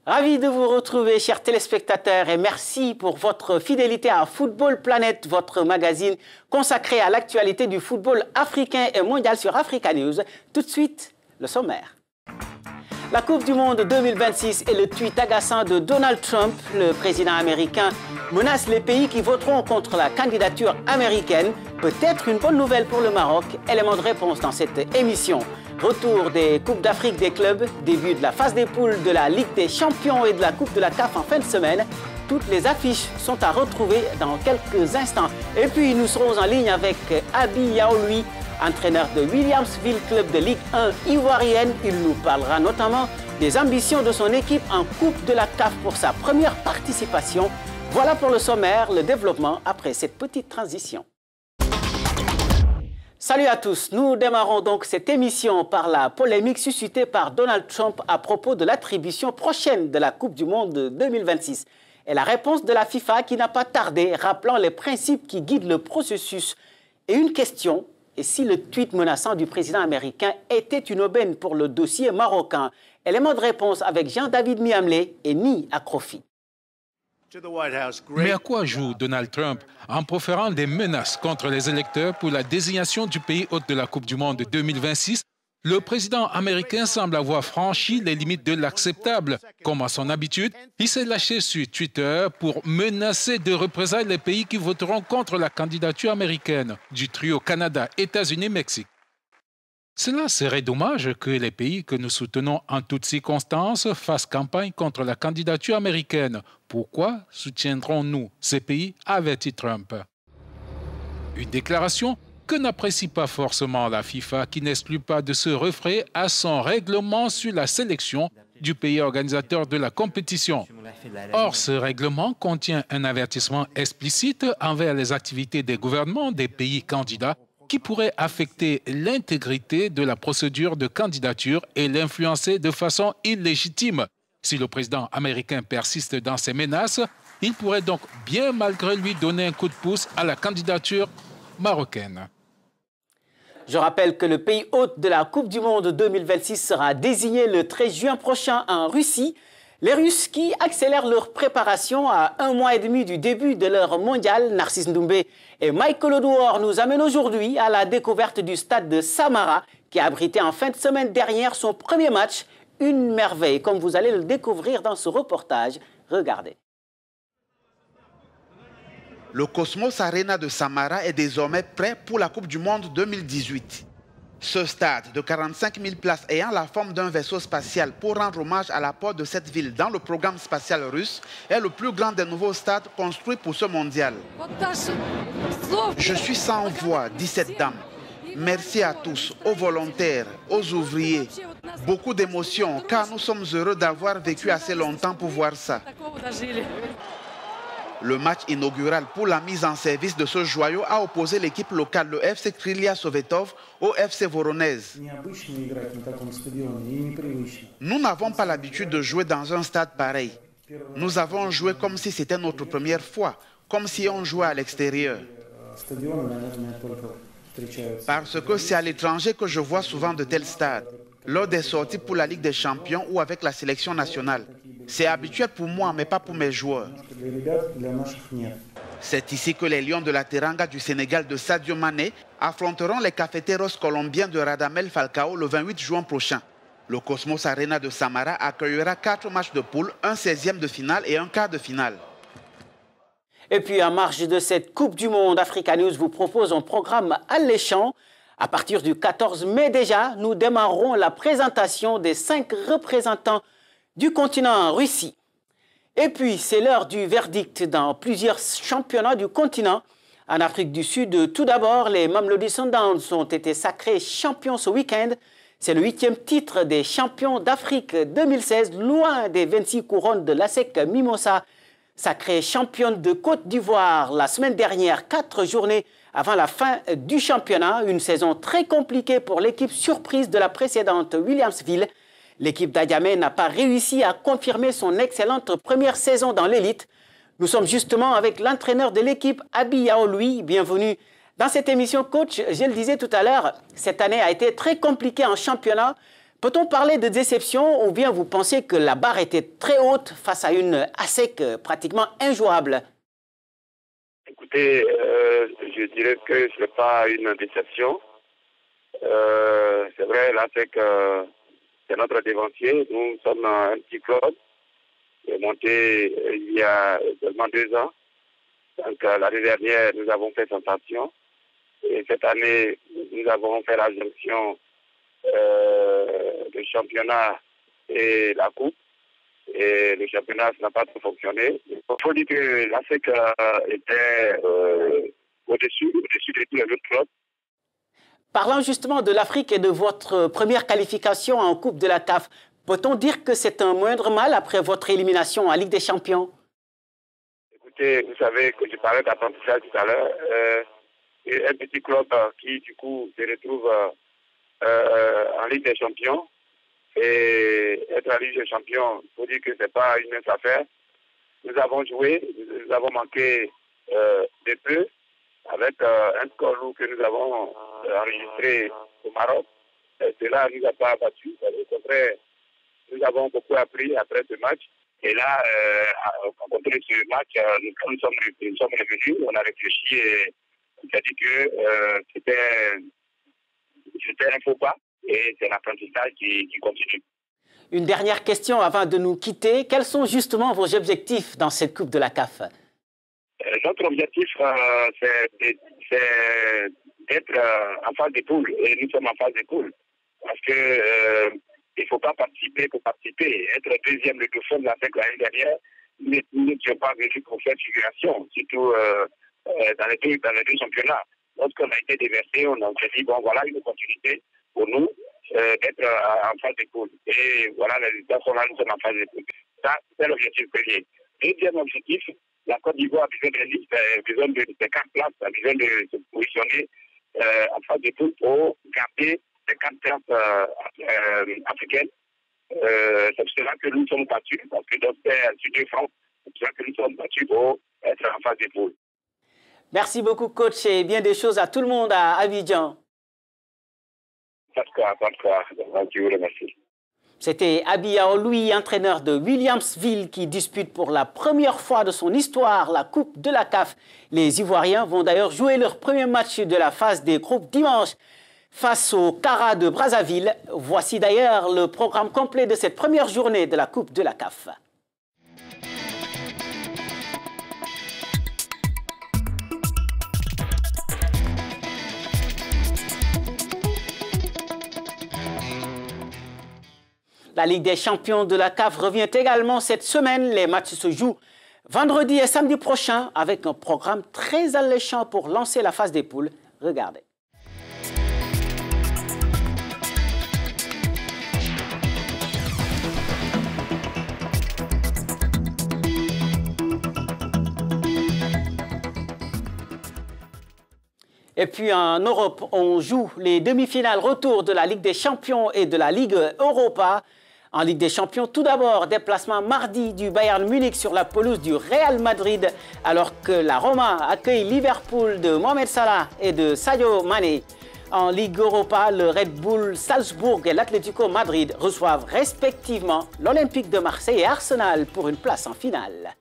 Ravi de vous retrouver, chers téléspectateurs, et merci pour votre fidélité à Football Planet, votre magazine consacré à l'actualité du football africain et mondial sur Africa News. Tout de suite, le sommaire. La Coupe du Monde 2026 et le tweet agaçant de Donald Trump, le président américain, menacent les pays qui voteront contre la candidature américaine. Peut-être une bonne nouvelle pour le Maroc. Élément de réponse dans cette émission. Retour des Coupes d'Afrique des clubs, début de la phase des poules de la Ligue des champions et de la Coupe de la CAF en fin de semaine. Toutes les affiches sont à retrouver dans quelques instants. Et puis nous serons en ligne avec Abi Yaoui, entraîneur de Williamsville Club de Ligue 1 ivoirienne. Il nous parlera notamment des ambitions de son équipe en Coupe de la CAF pour sa première participation. Voilà pour le sommaire, le développement après cette petite transition. Salut à tous, nous démarrons donc cette émission par la polémique suscitée par Donald Trump à propos de l'attribution prochaine de la Coupe du Monde 2026 et la réponse de la FIFA qui n'a pas tardé, rappelant les principes qui guident le processus. Et une question, et si le tweet menaçant du président américain était une aubaine pour le dossier marocain? Élément de réponse avec Jean-David Miamlé et Ni Akrofi. Mais à quoi joue Donald Trump en proférant des menaces contre les électeurs pour la désignation du pays hôte de la Coupe du Monde 2026? Le président américain semble avoir franchi les limites de l'acceptable. Comme à son habitude, il s'est lâché sur Twitter pour menacer de représailles les pays qui voteront contre la candidature américaine du trio Canada, États-Unis, Mexique. Cela serait dommage que les pays que nous soutenons en toutes circonstances fassent campagne contre la candidature américaine. Pourquoi soutiendrons-nous ces pays, avertit Trump. Une déclaration que n'apprécie pas forcément la FIFA, qui n'exclut pas de se référer à son règlement sur la sélection du pays organisateur de la compétition. Or, ce règlement contient un avertissement explicite envers les activités des gouvernements des pays candidats qui pourrait affecter l'intégrité de la procédure de candidature et l'influencer de façon illégitime. Si le président américain persiste dans ses menaces, il pourrait donc bien malgré lui donner un coup de pouce à la candidature marocaine. Je rappelle que le pays hôte de la Coupe du Monde 2026 sera désigné le 13 juin prochain en Russie. Les Russes qui accélèrent leur préparation à 1 mois et demi du début de leur mondial, Narcisse Ndoumbé et Michael Odouor nous amènent aujourd'hui à la découverte du stade de Samara qui a abrité en fin de semaine dernière son premier match. Une merveille, comme vous allez le découvrir dans ce reportage. Regardez. Le Cosmos Arena de Samara est désormais prêt pour la Coupe du Monde 2018. Ce stade de 45 000 places ayant la forme d'un vaisseau spatial pour rendre hommage à l'apport de cette ville dans le programme spatial russe est le plus grand des nouveaux stades construits pour ce mondial. Je suis sans voix, dit cette dame. Merci à tous, aux volontaires, aux ouvriers. Beaucoup d'émotions car nous sommes heureux d'avoir vécu assez longtemps pour voir ça. Le match inaugural pour la mise en service de ce joyau a opposé l'équipe locale, le FC Krylia Sovetov, au FC Voronezh. Nous n'avons pas l'habitude de jouer dans un stade pareil. Nous avons joué comme si c'était notre première fois, comme si on jouait à l'extérieur. Parce que c'est à l'étranger que je vois souvent de tels stades, lors des sorties pour la Ligue des Champions ou avec la sélection nationale. C'est habituel pour moi, mais pas pour mes joueurs. C'est ici que les Lions de la Teranga du Sénégal de Sadio Mané affronteront les Cafeteros colombiens de Radamel Falcao le 28 juin prochain. Le Cosmos Arena de Samara accueillera 4 matchs de poule, un 16e de finale et un quart de finale. Et puis, en marge de cette Coupe du Monde, Africa News vous propose un programme alléchant. À partir du 14 mai déjà, nous démarrerons la présentation des 5 représentants du continent en Russie. Et puis, c'est l'heure du verdict dans plusieurs championnats du continent. En Afrique du Sud, tout d'abord, les Mamelodi Sundowns ont été sacrés champions ce week-end. C'est le 8e titre des champions d'Afrique 2016, loin des 26 couronnes de l'ASEC Mimosa. Sacrée championne de Côte d'Ivoire la semaine dernière, 4 journées avant la fin du championnat. Une saison très compliquée pour l'équipe surprise de la précédente Williamsville. L'équipe d'Adiamé n'a pas réussi à confirmer son excellente première saison dans l'élite. Nous sommes justement avec l'entraîneur de l'équipe, Abi Yaoui. Bienvenue dans cette émission, coach. Je le disais tout à l'heure, cette année a été très compliquée en championnat. Peut-on parler de déception ou bien vous pensez que la barre était très haute face à une ASEC pratiquement injouable? Écoutez, je dirais que ce n'est pas une déception. C'est vrai, l'ASEC, c'est notre dévancier. Nous sommes un petit club monté il y a seulement 2 ans. Donc l'année dernière, nous avons fait sensation. Et cette année, nous avons fait la jonction le championnat et la coupe. Et le championnat n'a pas trop fonctionné. Il faut dire que l'ASEC était au-dessus de tous les autres clubs. Parlant justement de l'Afrique et de votre première qualification en Coupe de la CAF, peut-on dire que c'est un moindre mal après votre élimination en Ligue des Champions? Écoutez, vous savez que je parlais d'apprentissage tout à l'heure. Un petit club qui, du coup, se retrouve en Ligue des Champions. Et être en Ligue des Champions, il faut dire que ce n'est pas une mince affaire. Nous avons joué, nous avons manqué de peu avec un score lourd que nous avons enregistré au Maroc. Cela ne nous a pas battus. Au contraire, nous avons beaucoup appris après ce match. Et là, après ce match, nous sommes revenus, on a réfléchi et on s'est dit que c'était un faux pas et c'est l'apprentissage qui continue. Une dernière question avant de nous quitter. Quels sont justement vos objectifs dans cette Coupe de la CAF? Notre objectif, c'est d'être en phase de poule. Et nous sommes en phase de poule. Parce que il ne faut pas participer pour participer. Être deuxième de fond de l'ASEC l'année dernière, nous n'étions pas venus pour faire figuration, surtout dans les deux championnats. Lorsqu'on a été déversé, on s'est dit, bon, voilà une opportunité pour nous d'être en phase de poule. Et voilà, les résultats sont là, nous sommes en phase de poule. Ça, c'est l'objectif premier. Deuxième objectif, la Côte d'Ivoire a besoin de 4 places, a besoin de se positionner en phase de poule pour garder les 4 places africaines. C'est pour cela que nous sommes battus, parce que dans sur 2 fronts, c'est pour cela que nous sommes battus pour être en phase de poule. Merci beaucoup, coach, et bien des choses à tout le monde à Abidjan. Pas de quoi. Je vous remercie. C'était Abia Oloui, entraîneur de Williamsville, qui dispute pour la première fois de son histoire la Coupe de la CAF. Les Ivoiriens vont d'ailleurs jouer leur premier match de la phase des groupes dimanche face au Cara de Brazzaville. Voici d'ailleurs le programme complet de cette première journée de la Coupe de la CAF. La Ligue des champions de la CAF revient également cette semaine. Les matchs se jouent vendredi et samedi prochain avec un programme très alléchant pour lancer la phase des poules. Regardez. Et puis en Europe, on joue les demi-finales retour de la Ligue des champions et de la Ligue Europa. En Ligue des champions, tout d'abord, déplacement mardi du Bayern Munich sur la pelouse du Real Madrid, alors que la Roma accueille Liverpool de Mohamed Salah et de Sadio Mané. En Ligue Europa, le Red Bull Salzbourg et l'Atlético Madrid reçoivent respectivement l'Olympique de Marseille et Arsenal pour une place en finale.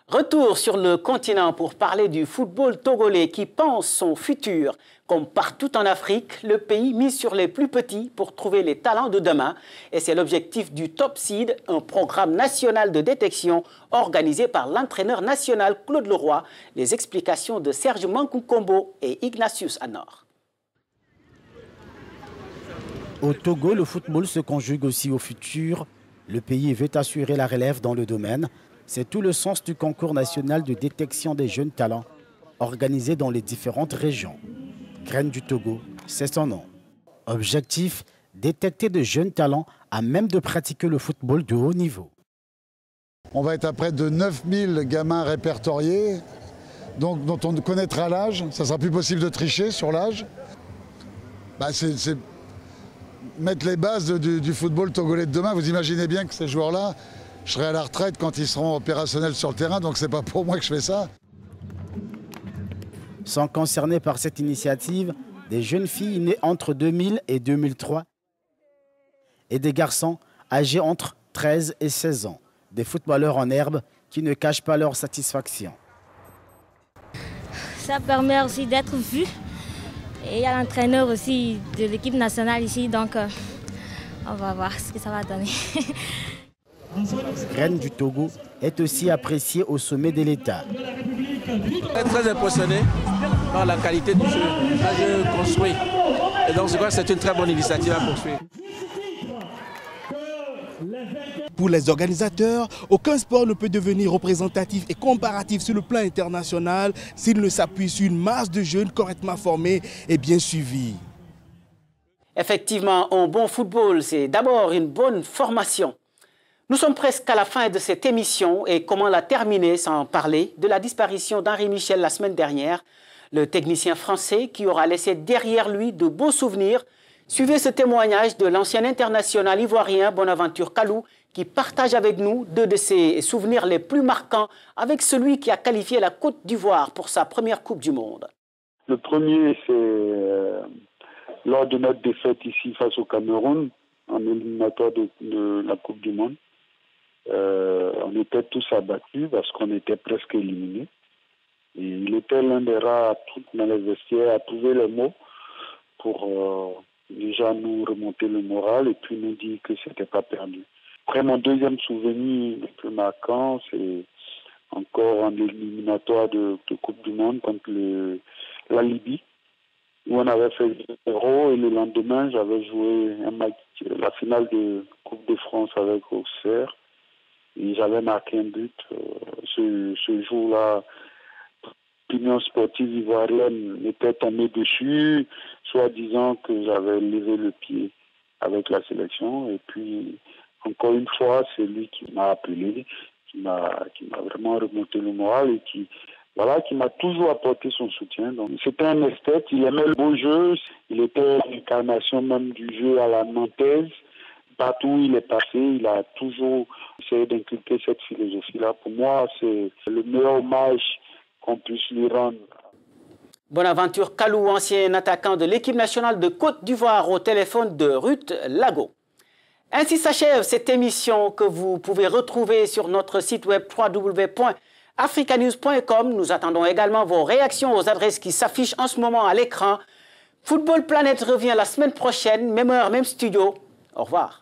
Retour sur le continent pour parler du football togolais qui pense son futur. Comme partout en Afrique, le pays mise sur les plus petits pour trouver les talents de demain. Et c'est l'objectif du Top Seed, un programme national de détection organisé par l'entraîneur national Claude Leroy. Les explications de Serge Mankou-Kombo et Ignatius Anor. Au Togo, le football se conjugue aussi au futur. Le pays veut assurer la relève dans le domaine. C'est tout le sens du concours national de détection des jeunes talents organisé dans les différentes régions. Graines du Togo, c'est son nom. Objectif, détecter de jeunes talents à même de pratiquer le football de haut niveau. On va être à près de 9000 gamins répertoriés, donc, dont on connaîtra l'âge. Ça sera plus possible de tricher sur l'âge. C'est mettre les bases du football togolais de demain. Vous imaginez bien que ces joueurs-là, je serai à la retraite quand ils seront opérationnels sur le terrain, donc c'est pas pour moi que je fais ça. Sont concernés par cette initiative des jeunes filles nées entre 2000 et 2003 et des garçons âgés entre 13 et 16 ans. Des footballeurs en herbe qui ne cachent pas leur satisfaction. Ça permet aussi d'être vu. Et il y a l'entraîneur aussi de l'équipe nationale ici, donc on va voir ce que ça va donner. Reine du Togo est aussi appréciée au sommet de l'État. Très impressionné par la qualité du jeu, un jeu construit. Et donc je crois que c'est une très bonne initiative à poursuivre. Pour les organisateurs, aucun sport ne peut devenir représentatif et comparatif sur le plan international s'il ne s'appuie sur une masse de jeunes correctement formés et bien suivis. Effectivement, un bon football, c'est d'abord une bonne formation. Nous sommes presque à la fin de cette émission et comment la terminer sans parler de la disparition d'Henri Michel la semaine dernière, le technicien français qui aura laissé derrière lui de beaux souvenirs. Suivez ce témoignage de l'ancien international ivoirien Bonaventure Kalou qui partage avec nous deux de ses souvenirs les plus marquants avec celui qui a qualifié la Côte d'Ivoire pour sa première Coupe du Monde. Le premier, c'est lors de notre défaite ici face au Cameroun en éliminatoire de la Coupe du Monde. On était tous abattus parce qu'on était presque éliminés. Et il était l'un des rares dans les vestiaires à trouver les mots pour déjà nous remonter le moral et puis nous dire que c'était pas perdu. Après, mon deuxième souvenir le plus marquant, c'est encore en éliminatoire de Coupe du Monde contre la Libye, où on avait fait 0 et le lendemain, j'avais joué un match, la finale de Coupe de France avec Auxerre et j'avais marqué un but. Ce jour-là, l'Union sportive ivoirienne m'était tombée dessus, soit disant que j'avais levé le pied avec la sélection. Et puis, encore une fois, c'est lui qui m'a appelé, qui m'a vraiment remonté le moral et qui m'a toujours apporté son soutien. Donc, c'était un esthète, il aimait le beau jeu, il était l'incarnation même du jeu à la nantaise. Partout où il est passé, il a toujours essayé d'inculquer cette philosophie-là. Pour moi, c'est le meilleur hommage qu'on puisse lui rendre. Bonaventure Kalou, ancien attaquant de l'équipe nationale de Côte d'Ivoire, au téléphone de Ruth Lago. Ainsi s'achève cette émission que vous pouvez retrouver sur notre site web www.africanews.com. Nous attendons également vos réactions aux adresses qui s'affichent en ce moment à l'écran. Football Planet revient la semaine prochaine, même heure, même studio. Au revoir.